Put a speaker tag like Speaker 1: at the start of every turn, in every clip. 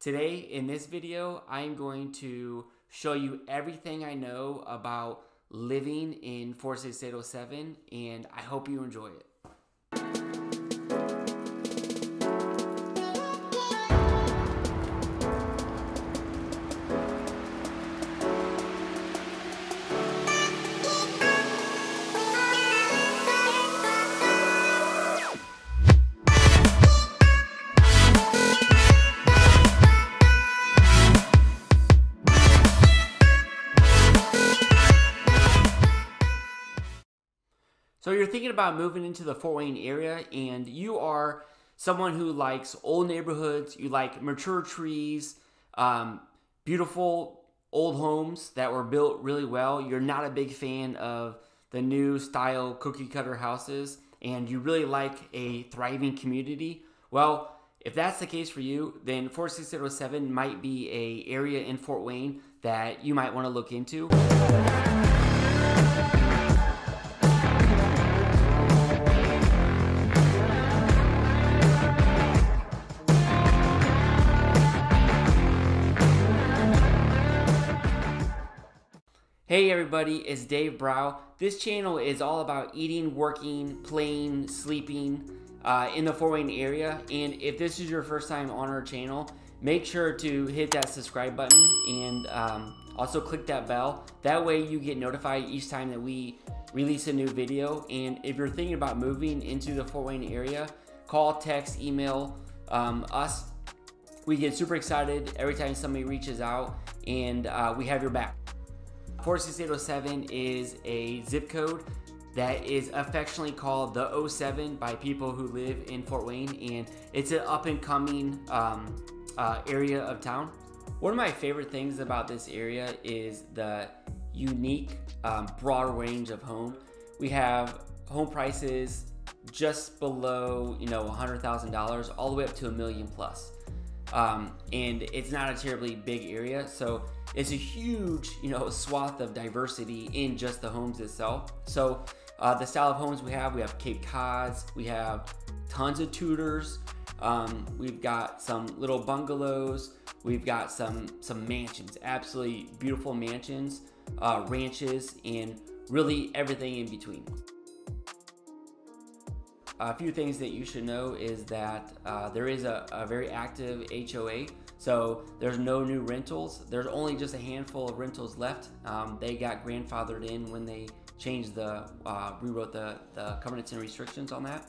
Speaker 1: Today in this video, I'm going to show you everything I know about living in 46807, and I hope you enjoy it. So you're thinking about moving into the Fort Wayne area, and you are someone who likes old neighborhoods, you like mature trees, beautiful old homes that were built really well. You're not a big fan of the new style cookie cutter houses, and you really like a thriving community. Well, if that's the case for you, then 46807 might be an area in Fort Wayne that you might want to look into. Hey everybody, it's Dave Brough. This channel is all about eating, working, playing, sleeping in the Fort Wayne area. And if this is your first time on our channel, make sure to hit that subscribe button and also click that bell. That way you get notified each time that we release a new video. And if you're thinking about moving into the Fort Wayne area, call, text, email us. We get super excited every time somebody reaches out, and we have your back. 46807 is a zip code that is affectionately called the 07 by people who live in Fort Wayne, and it's an up-and-coming area of town. One of my favorite things about this area is the unique broad range of home. We have home prices just below $100,000 all the way up to $1 million plus. And it's not a terribly big area, so it's a huge swath of diversity in just the homes itself. So the style of homes we have Cape Cods, we have tons of Tudors, we've got some little bungalows, we've got some mansions, absolutely beautiful mansions, ranches, and really everything in between. A few things that you should know is that there is a very active HOA, so there's no new rentals. There's only just a handful of rentals left. They got grandfathered in when they changed rewrote the covenants and restrictions on that.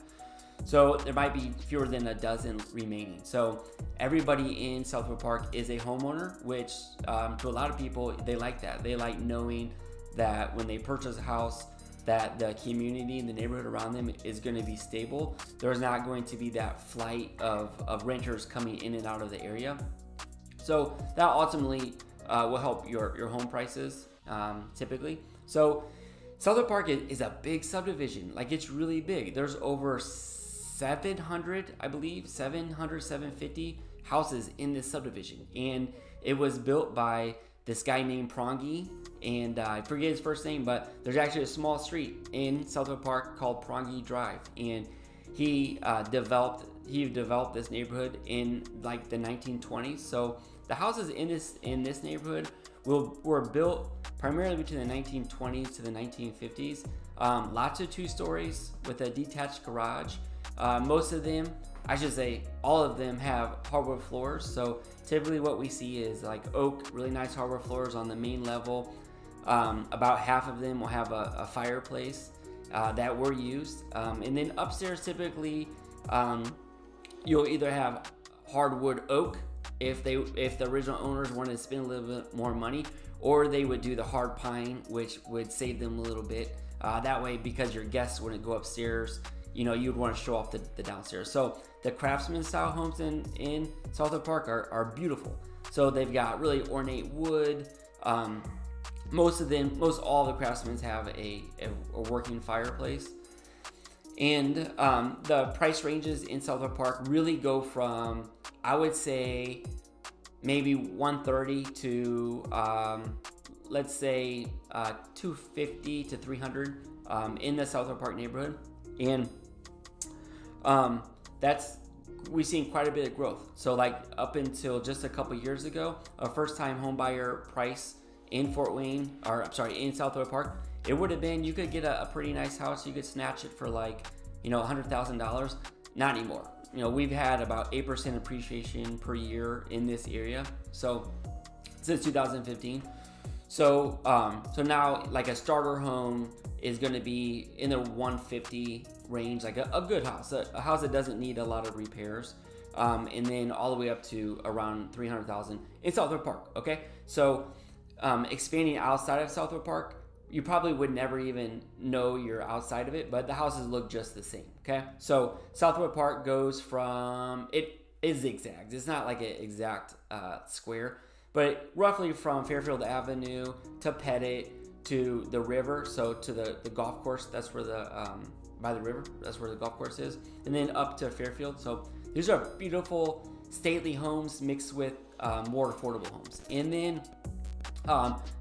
Speaker 1: So there might be fewer than a dozen remaining. So everybody in Southwood Park is a homeowner, which to a lot of people, they like that. They like knowing that when they purchase a house, that the community and the neighborhood around them is going to be stable. There's not going to be that flight of renters coming in and out of the area. So that ultimately will help your home prices typically. So Southwood Park is a big subdivision. Like, it's really big. There's over 700, I believe, 750 houses in this subdivision. And it was built by this guy named Prongi, and I forget his first name, but there's actually a small street in Southwood Park called Prongi Drive, and he developed this neighborhood in like the 1920s. So the houses in this neighborhood were built primarily between the 1920s to the 1950s. Lots of 2 stories with a detached garage. Most of them, I should say all of them, have hardwood floors. So typically what we see is like oak, really nice hardwood floors on the main level. About half of them will have a fireplace that were used. And then upstairs, typically, you'll either have hardwood oak if the original owners wanted to spend a little bit more money, or they would do the hard pine, which would save them a little bit. That way, because your guests wouldn't go upstairs, you'd want to show off the downstairs. So the craftsman style homes in Southwood Park are beautiful. So they've got really ornate wood. Most all the craftsmen have a working fireplace. And the price ranges in Southwood Park really go from, I would say, maybe $130 to let's say $250 to $300 in the Southwood Park neighborhood. And that's we've seen quite a bit of growth. So like up until just a couple years ago, a first-time home buyer price in Fort Wayne, or I'm sorry, in Southwood Park, it would have been, you could get a pretty nice house. You could snatch it for like, you know, $100,000. Not anymore. You know, we've had about 8% appreciation per year in this area. So since 2015. So, so now like a starter home is going to be in the 150 range, like a good house, a house that doesn't need a lot of repairs. And then all the way up to around 300,000 in Southwood Park. Okay. So, expanding outside of Southwood Park, you probably would never even know you're outside of it, but the houses look just the same. Okay. So Southwood Park goes from, it zigzags. It's not like an exact square, but roughly from Fairfield Avenue to Pettit to the river. So to the golf course, that's where the, by the river, that's where the golf course is. And then up to Fairfield. So these are beautiful, stately homes mixed with more affordable homes. And then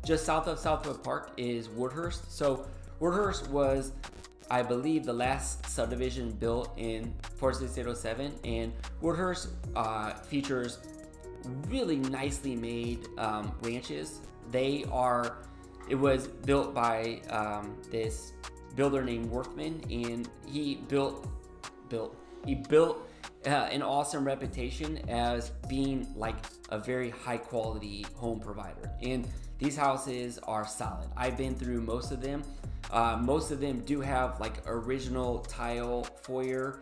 Speaker 1: just south of Southwood Park is Woodhurst. So Woodhurst was, I believe, the last subdivision built in 4607, and Woodhurst features really nicely made ranches. It was built by this builder named Worthman, and he built an awesome reputation as being like a very high quality home provider. And these houses are solid. I've been through most of them. Most of them do have like original tile foyer.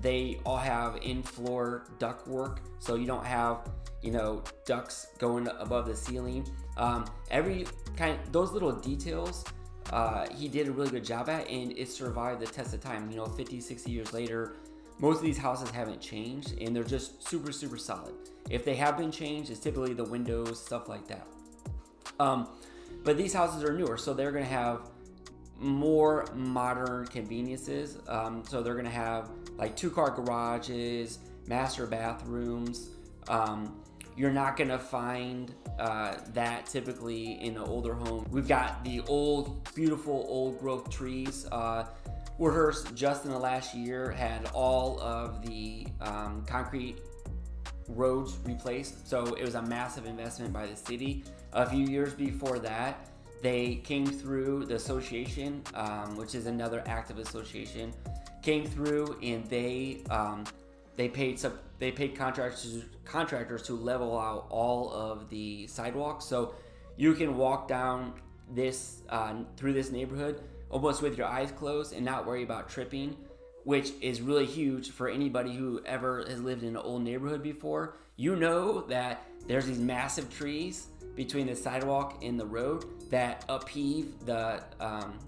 Speaker 1: They all have in-floor duct work, so you don't have, you know, ducts going above the ceiling. Those little details, he did a really good job at, and it survived the test of time. You know, 50, 60 years later, most of these houses haven't changed, and they're just super, super solid. If they have been changed, it's typically the windows, stuff like that. But these houses are newer, so they're gonna have more modern conveniences. So they're gonna have like 2-car garages, master bathrooms. You're not gonna find that typically in an older home. We've got the old, beautiful old growth trees. Woodhurst just in the last year had all of the concrete roads replaced. So it was a massive investment by the city. A few years before that, they came through the association, which is another active association, came through, and they paid contractors to level out all of the sidewalks. So you can walk down this through this neighborhood almost with your eyes closed and not worry about tripping, which is really huge for anybody who ever has lived in an old neighborhood before. You know that there's these massive trees between the sidewalk and the road that upheave the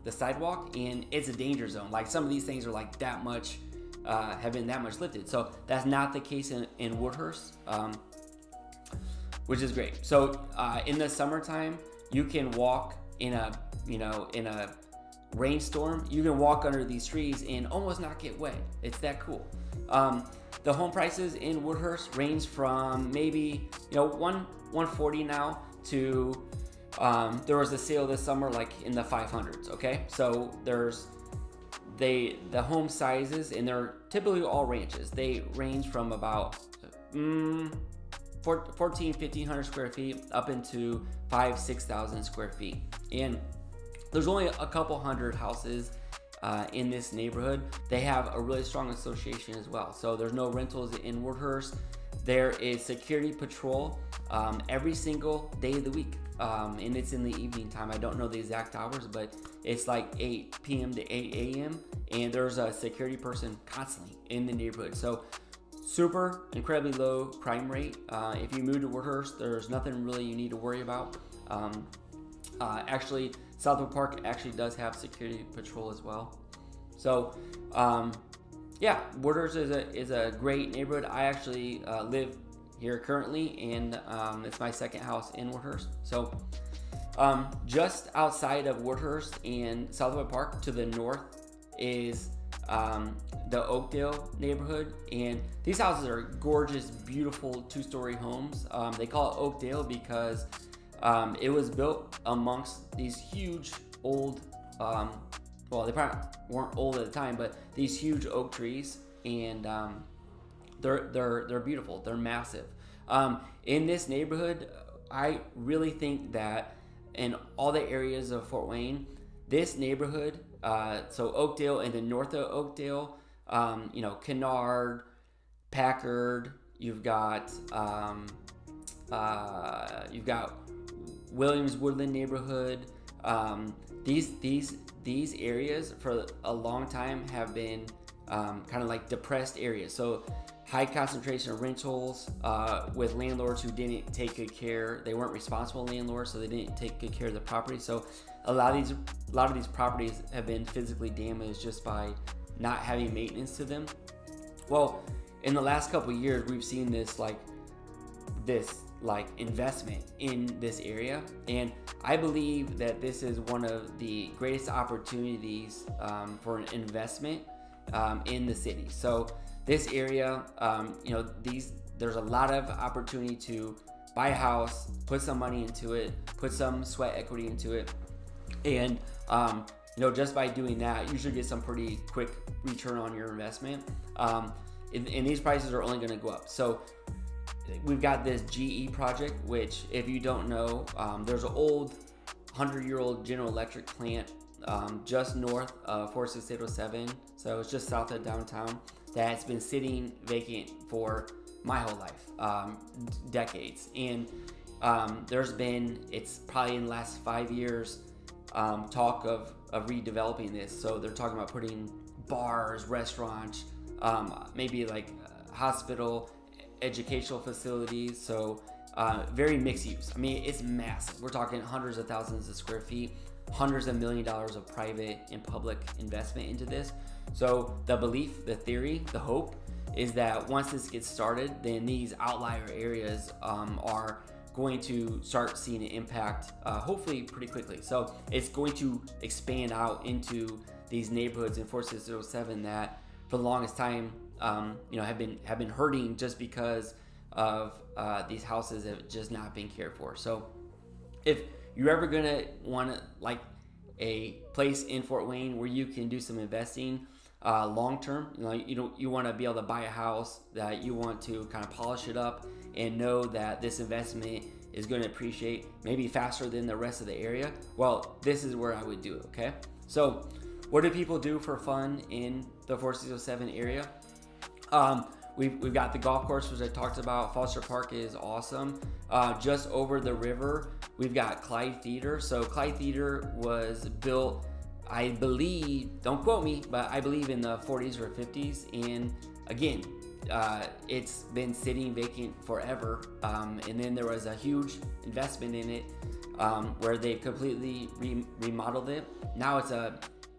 Speaker 1: sidewalk, and it's a danger zone. Like some of these things are like that much, have been that much lifted. So that's not the case in Woodhurst, which is great. So in the summertime, you can walk in a rainstorm. You can walk under these trees and almost not get wet. It's that cool. The home prices in Woodhurst range from maybe 140 now to there was a sale this summer like in the 500s. Okay, so there's the home sizes, and they're typically all ranches. They range from about 1,500 square feet up into 6,000 square feet, and there's only a couple hundred houses in this neighborhood. They have a really strong association as well. So there's no rentals in Woodhurst. There is security patrol every single day of the week, and it's in the evening time. I don't know the exact hours, but it's like 8 p.m. to 8 a.m. and there's a security person constantly in the neighborhood. So super incredibly low crime rate. If you move to Woodhurst, there's nothing really you need to worry about. Actually, Southwood Park actually does have security patrol as well. So, yeah, Woodhurst is a great neighborhood. I actually live here currently, and it's my second house in Woodhurst. So, just outside of Woodhurst and Southwood Park to the north is the Oakdale neighborhood, and these houses are gorgeous, beautiful 2-story homes. They call it Oakdale because it was built amongst these huge old, well, they probably weren't old at the time, but these huge oak trees, and they're beautiful. They're massive. In this neighborhood, I really think that in all the areas of Fort Wayne, this neighborhood, so Oakdale and then north of Oakdale, Kennard, Packard, you've got Williams Woodland neighborhood. These areas for a long time have been kind of like depressed areas. So high concentration of rentals with landlords who didn't take good care. They weren't responsible landlords, so they didn't take good care of the property. So a lot of these properties have been physically damaged just by not having maintenance to them. Well, in the last couple of years, we've seen this investment in this area, and I believe that this is one of the greatest opportunities for an investment in the city. So this area, there's a lot of opportunity to buy a house, put some money into it, put some sweat equity into it, and just by doing that, you should get some pretty quick return on your investment. And these prices are only going to go up. So we've got this GE project, which, if you don't know, there's an old 100-year-old General Electric plant just north of 46807, so it's just south of downtown, that's been sitting vacant for my whole life, decades. And it's probably in the last 5 years, talk of redeveloping this. So they're talking about putting bars, restaurants, maybe like hospital, educational facilities. So very mixed use. I mean, it's massive. We're talking hundreds of thousands of square feet, hundreds of $1 million of private and public investment into this. So the belief, the theory, the hope is that once this gets started, then these outlier areas are going to start seeing an impact, hopefully pretty quickly. So it's going to expand out into these neighborhoods in 4607 that for the longest time have been hurting just because of these houses have just not been cared for. So if you're ever gonna want like a place in Fort Wayne where you can do some investing long term, you want to be able to buy a house that you want to kind of polish it up and know that this investment is going to appreciate maybe faster than the rest of the area, well, this is where I would do it. Okay, so what do people do for fun in the 4607 area? We've got the golf course, which I talked about. Foster Park is awesome. Just over the river, we've got Clyde Theater. So Clyde Theater was built, I believe, don't quote me, but I believe in the 40s or 50s. And again, it's been sitting vacant forever. And then there was a huge investment in it where they completely remodeled it. Now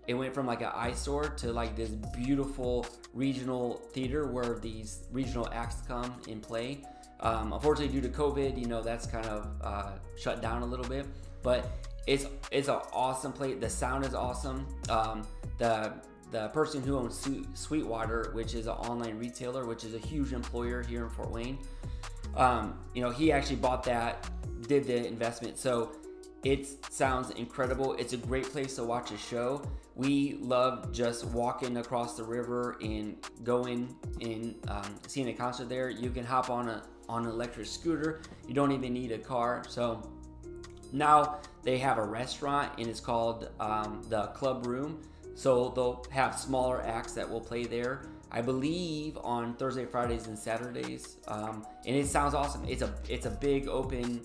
Speaker 1: it went from like an eyesore to like this beautiful regional theater where these regional acts come and play. Unfortunately, due to COVID, that's kind of shut down a little bit, but it's an awesome place. The sound is awesome. The person who owns Sweetwater, which is an online retailer, which is a huge employer here in Fort Wayne, he actually bought that, did the investment. So it sounds incredible. It's a great place to watch a show. We love just walking across the river and going and seeing a concert there. You can hop on an electric scooter. You don't even need a car. So now they have a restaurant, and it's called the Club Room. So they'll have smaller acts that will play there, I believe, on Thursday, Fridays, and Saturdays. And it sounds awesome. It's a big open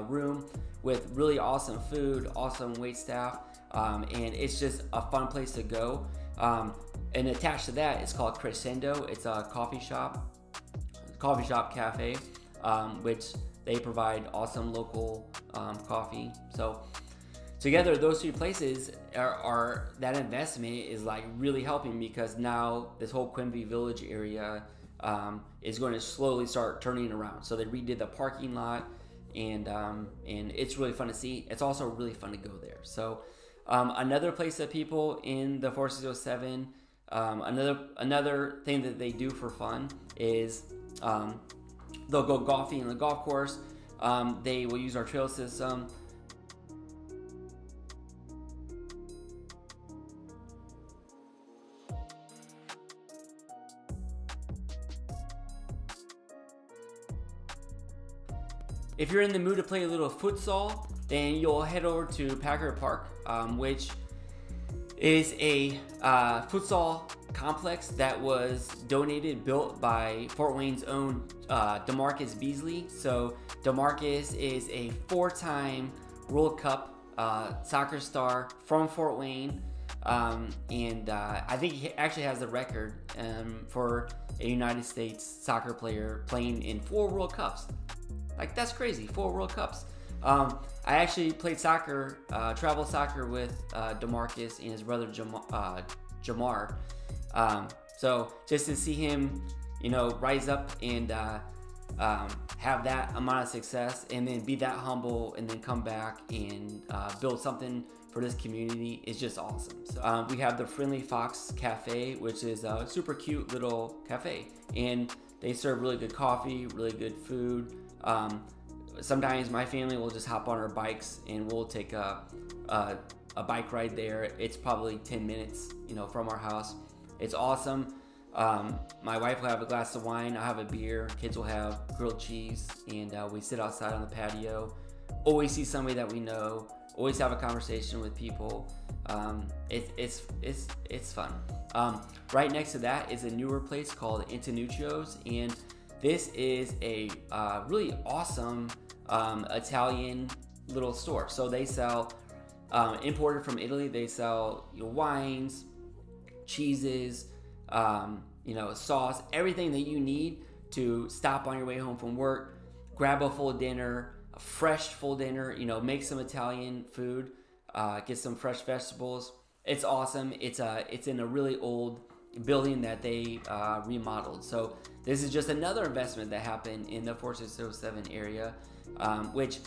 Speaker 1: room with really awesome food, awesome wait staff, and it's just a fun place to go. And attached to that, it's called Crescendo. It's a coffee shop cafe, which they provide awesome local coffee. So together, those two places are that investment is like really helping, because now this whole Quimby Village area is going to slowly start turning around. So they redid the parking lot, and it's really fun to see. It's also really fun to go there. So another place that people in the 4607, another thing that they do for fun is they'll go golfing in the golf course. They will use our trail system. if you're in the mood to play a little futsal, then you'll head over to Packard Park, which is a futsal complex that was built by Fort Wayne's own DeMarcus Beasley. So DeMarcus is a 4-time World Cup soccer star from Fort Wayne, and I think he actually has the record for a United States soccer player playing in 4 World Cups. Like, that's crazy, 4 World Cups. I actually played soccer, travel soccer with DeMarcus and his brother Jamar. So just to see him, you know, rise up and have that amount of success, and then be that humble, and then come back and build something for this community is just awesome. So, we have the Friendly Fox Cafe, which is a super cute little cafe, and they serve really good coffee, really good food. Sometimes my family will just hop on our bikes and we'll take a bike ride there. It's probably 10 minutes, you know, from our house. It's awesome. My wife will have a glass of wine, I'll have a beer, kids will have grilled cheese, and we sit outside on the patio. Always see somebody that we know, always have a conversation with people. It's fun. Right next to that is a newer place called Antonuccio's, and this is a really awesome Italian little store. So they sell, imported from Italy, they sell, you know, wines, cheeses, you know, sauce, everything that you need to stop on your way home from work, grab a full dinner, a fresh full dinner, you know, make some Italian food, get some fresh vegetables. It's awesome. It's in a really old building that they remodeled. So this is just another investment that happened in the 4607 area, which,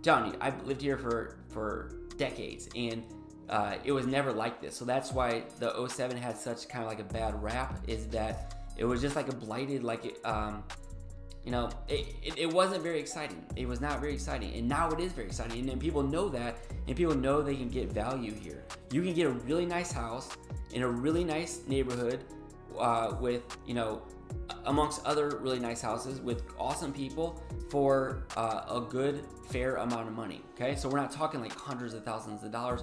Speaker 1: telling you, I've lived here for decades, and it was never like this. So that's why the 07 had such kind of like a bad rap, is that it was just like a blighted, like you know, it wasn't very exciting. It was not very exciting, and now it is very exciting, and then people know that, and people know they can get value here. You can get a really nice house in a really nice neighborhood, with, you know, amongst other really nice houses with awesome people for a good, fair amount of money. Okay, so we're not talking like hundreds of thousands of dollars.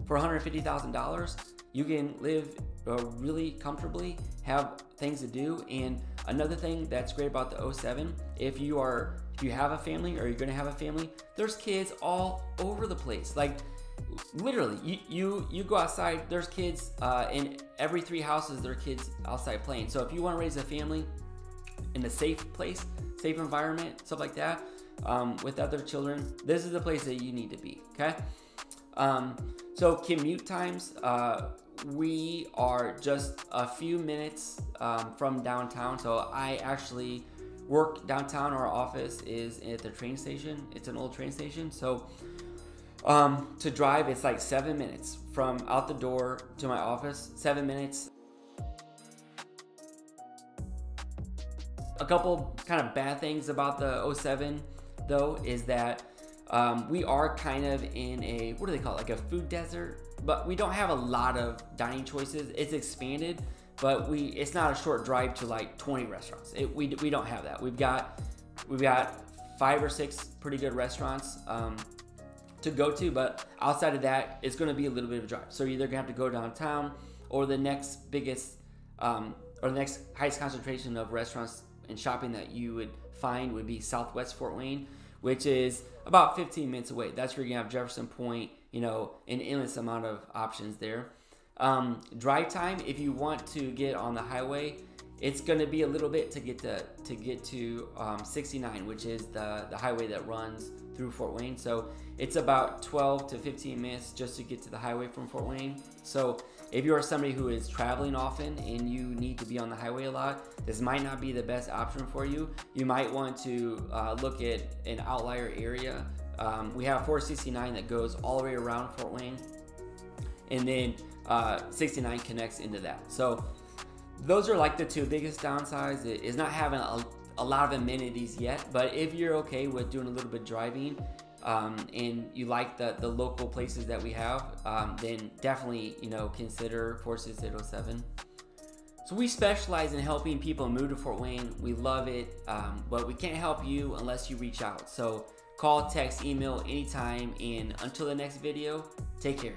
Speaker 1: For $150,000, you can live really comfortably, have things to do. And another thing that's great about the 07, if you have a family, or you're gonna have a family, there's kids all over the place. Like, literally, you go outside, there's kids in every 3 houses. There are kids outside playing. So if you want to raise a family in a safe place, safe environment, stuff like that, with other children, this is the place that you need to be. Okay. So commute times, we are just a few minutes from downtown. So I actually work downtown. Our office is at the train station. It's an old train station. So to drive, it's like 7 minutes from out the door to my office. 7 minutes. A couple kind of bad things about the 07 though is that we are kind of in a, what do they call it, like a food desert, but we don't have a lot of dining choices. It's expanded, but it's not a short drive to like 20 restaurants. We don't have that. We've got 5 or 6 pretty good restaurants to go to, but outside of that, it's going to be a little bit of a drive. So you're either gonna have to go downtown, or the next biggest or the next highest concentration of restaurants and shopping that you would find would be Southwest Fort Wayne, which is about 15 minutes away. That's where you're gonna have Jefferson Point, you know, an endless amount of options there. Drive time, if you want to get on the highway, it's gonna be a little bit to get to 69, which is the highway that runs through Fort Wayne. So it's about 12 to 15 minutes just to get to the highway from Fort Wayne. So if you are somebody who is traveling often and you need to be on the highway a lot, this might not be the best option for you. You might want to look at an outlier area. We have 469 that goes all the way around Fort Wayne, and then 69 connects into that. So those are like the 2 biggest downsides. It is not having a lot of amenities yet, but if you're okay with doing a little bit of driving, and you like the local places that we have, then definitely, you know, consider 46807. So we specialize in helping people move to Fort Wayne. We love it, but we can't help you unless you reach out. So Call, text, email anytime, and until the next video, take care.